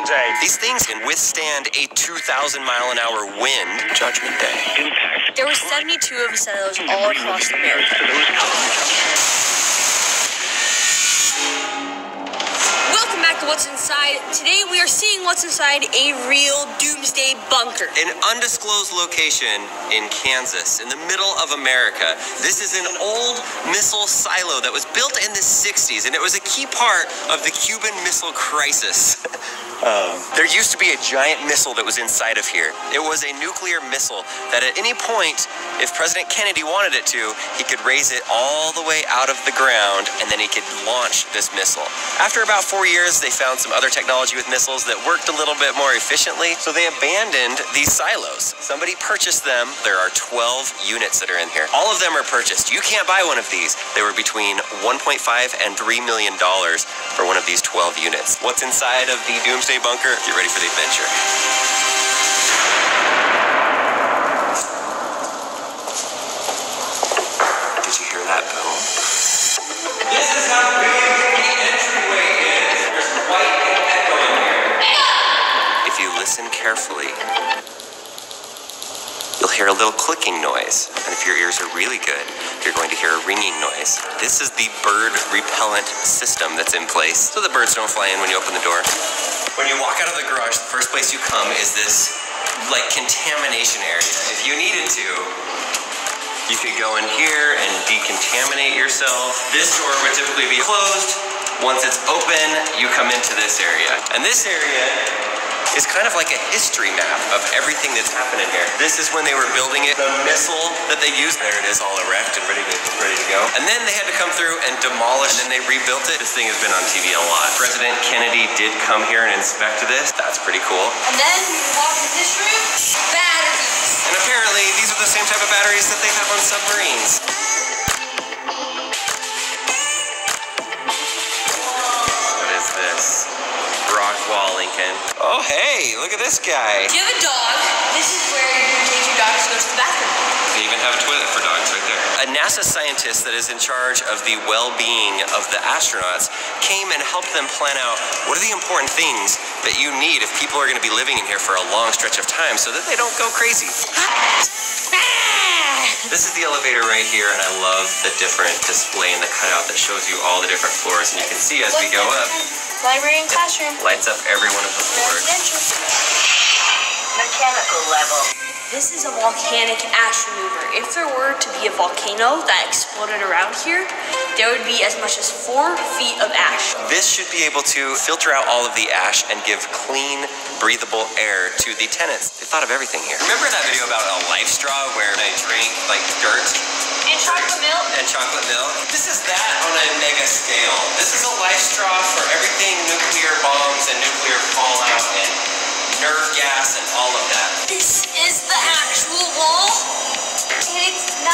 Doomsday. These things can withstand a 2,000-mile-an-hour wind. Judgment Day. Impact. There were 72 of those all across America. Welcome back to What's Inside. Today we are seeing what's inside a real doomsday bunker. An undisclosed location in Kansas, in the middle of America. This is an old missile silo that was built in the 60s, and it was a key part of the Cuban Missile Crisis. There used to be a giant missile that was inside of here. It was a nuclear missile that at any point, if President Kennedy wanted it to, he could raise it all the way out of the ground, and then he could launch this missile. After about 4 years, they found some other technology with missiles that worked a little bit more efficiently, so they abandoned these silos. Somebody purchased them. There are 12 units that are in here. All of them are purchased. You can't buy one of these. They were between $1.5 and $3 million for one of these 12 units. What's inside of the Doomsday Bunker? Get ready for the adventure. Did you hear that boom? This is how big the entryway is. There's quite an echo in here. If you listen carefully, you'll hear a little clicking noise. And if your ears are really good, you're going to hear a ringing noise. This is the bird repellent system that's in place, so the birds don't fly in when you open the door. When you walk out of the garage, the first place you come is this, like, contamination area. If you needed to, you could go in here and decontaminate yourself. This door would typically be closed. Once it's open, you come into this area. And this area is kind of like a history map of everything that's happened in here. This is when they were building it, the missile that they used. There it is, all erect and ready to go. And then they had to come through and demolish, and then they rebuilt it. This thing has been on TV a lot. President Kennedy did come here and inspect this. That's pretty cool. And then we walk in this room, batteries. And apparently, these are the same type of batteries that they have on submarines. What is this? Rock wall, Lincoln. Oh, hey, look at this guy. If you have a dog, this is where you take your dog to go to the bathroom. They even have a toilet for dogs right there. A NASA scientist that is in charge of the well-being of the astronauts came and helped them plan out what are the important things that you need if people are going to be living in here for a long stretch of time so that they don't go crazy. This is the elevator right here, and I love the different display in the cutout that shows you all the different floors, and you can see as we go up, Library and classroom. lights up every one of the floors. Residential. Mechanical level. This is a volcanic ash remover. If there were to be a volcano that exploded around here, there would be as much as 4 feet of ash. This should be able to filter out all of the ash and give clean, breathable air to the tenants. They thought of everything here. Remember that video about a life straw where they drank like dirt? And chocolate milk. And chocolate milk? This is that on a mega scale. This is a life straw for everything nuclear bombs and nuclear fallout and nerve gas and all of that. This is the actual wall, and it's 9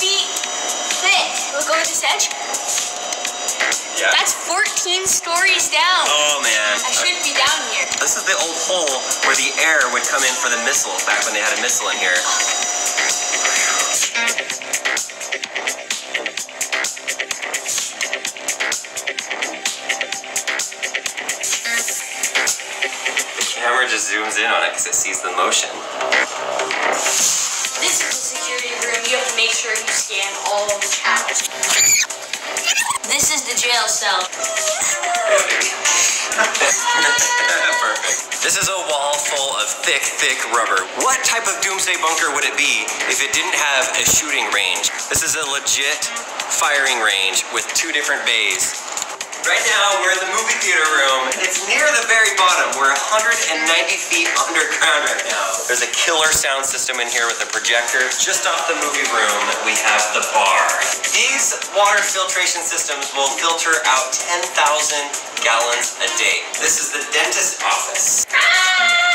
feet thick. Look over this edge. Yeah. That's 14 stories down. Oh man. I shouldn't be down here. This is the old hole where the air would come in for the missile back when they had a missile in here. Camera just zooms in on it because it sees the motion. This is the security room. You have to make sure you scan all of the channels. This is the jail cell. Perfect. This is a wall full of thick, thick rubber. What type of doomsday bunker would it be if it didn't have a shooting range? This is a legit firing range with 2 different bays. Right now, we're in the movie theater room. It's near the very bottom. We're 190 feet underground right now. There's a killer sound system in here with a projector. Just off the movie room, we have the bar. These water filtration systems will filter out 10,000 gallons a day. This is the dentist office.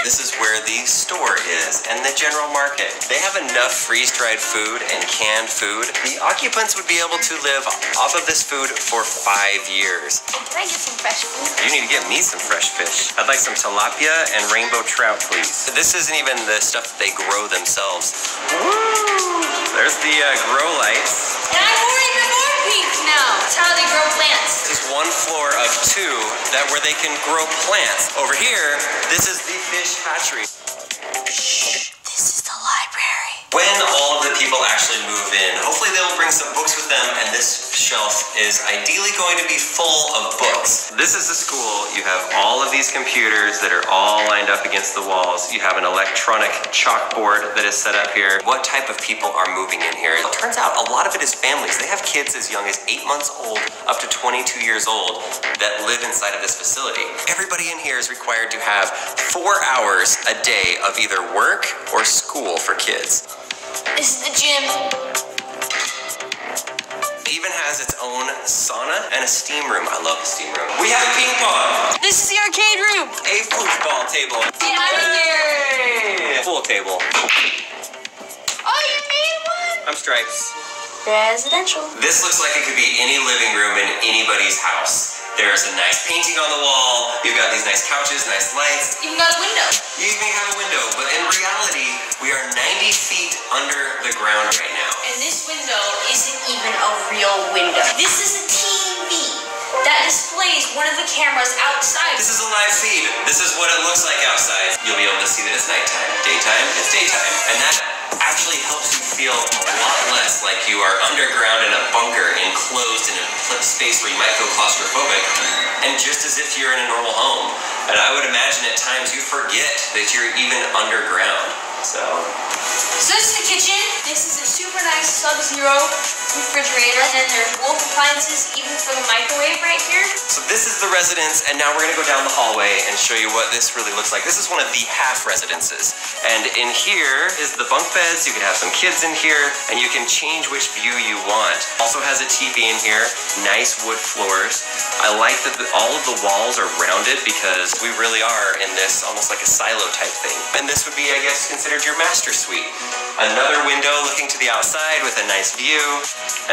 This is where the store is and the general market. They have enough freeze-dried food and canned food. The occupants would be able to live off of this food for 5 years. Can I get some fresh food? You need to get me some fresh fish. I'd like some tilapia and rainbow trout, please. This isn't even the stuff that they grow themselves. Woo! There's the grow lights. And I'm more even more pink now. That's how they grow plants. This is one floor of two where they can grow plants. Over here, this is the fish hatchery. This is the library. When all of the people actually move in, hopefully they'll bring some books with them, and this shelf is ideally going to be full of books. This is the school. You have all of these computers that are all lined up against the walls. You have an electronic chalkboard that is set up here. What type of people are moving in here? It turns out a lot of it is families. They have kids as young as 8 months old up to 22 years old that live inside of this facility. Everybody in here is required to have 4 hours a day of either work or school for kids. This is the gym. It even has its own sauna and a steam room. I love the steam room. We have ping pong. This is the arcade room. A foosball table. Get out of here. Yay! Pool table. Oh, you made one. I'm Stripes. Residential. This looks like it could be any living room in anybody's house. There's a nice painting on the wall. You've got these nice couches, nice lights. Even got a window. You even have a window, but in reality, we are 90 feet under the ground right now. And this window isn't even a real window. This is a TV that displays one of the cameras outside. This is a live feed. This is what it looks like outside. You'll be able to see that it's nighttime. Daytime, it's daytime. And that actually helps you feel a lot less like you are underground in a bunker, enclosed in a space where you might feel claustrophobic, and just as if you're in a normal home. And I would imagine at times you forget that you're even underground. So this is the kitchen. This is a super nice Sub-Zero refrigerator. And then there's Wolf appliances, even for the microwave right here. So this is the residence, and now we're gonna go down the hallway and show you what this really looks like. This is one of the half residences. And in here is the bunk beds. You can have some kids in here, and you can change which view you want. Also has a TV in here, nice wood floors. I like that all of the walls are rounded because we really are in this almost like a silo type thing. And this would be, I guess, considered your master suite. Another window looking to the outside with a nice view.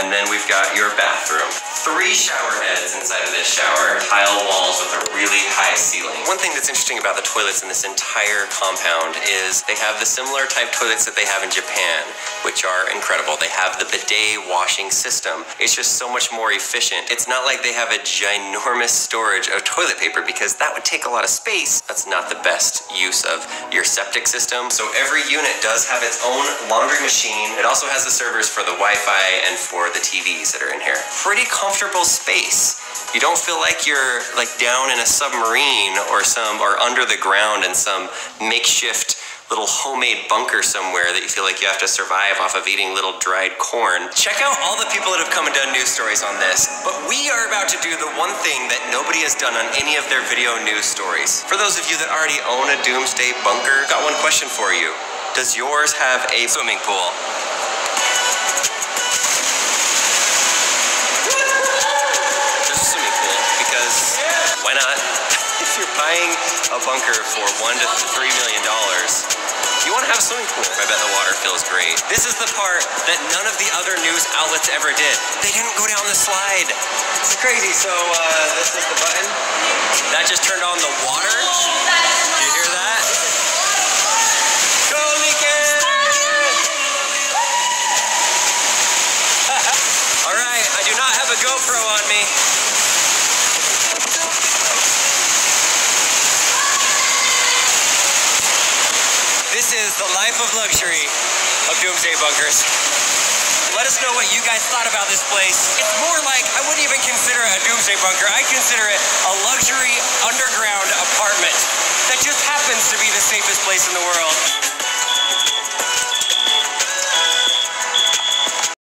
And then we've got your bathroom. 3 shower heads inside of this shower. Tile walls with a really high ceiling. One thing that's interesting about the toilets in this entire compound is they have the similar type toilets that they have in Japan, which are incredible. They have the bidet washing system. It's just so much more efficient. It's not like they have a ginormous storage of toilet paper because that would take a lot of space. That's not the best use of your septic system. So every unit does have its own laundry machine. It also has the servers for the Wi-Fi and for the TVs that are in here. Pretty comfortable space. You don't feel like you're like down in a submarine or under the ground in some makeshift little homemade bunker somewhere that you feel like you have to survive off of eating little dried corn. Check out all the people that have come and done news stories on this. But we are about to do the one thing that nobody has done on any of their video news stories. For those of you that already own a doomsday bunker, got one question for you. Does yours have a swimming pool? There's a swimming pool because why not? If you're buying a bunker for $1 to $3 million, you want to have a swimming pool. I bet the water feels great. This is the part that none of the other news outlets ever did. They didn't go down the slide. It's crazy. So this is the button. That just turned on the water. Do you hear that? Go, Lincoln! All right, I do not have a GoPro on me. This is the life of luxury of doomsday bunkers. Let us know what you guys thought about this place. It's more like, I wouldn't even consider it a doomsday bunker. I consider it a luxury underground apartment that just happens to be the safest place in the world.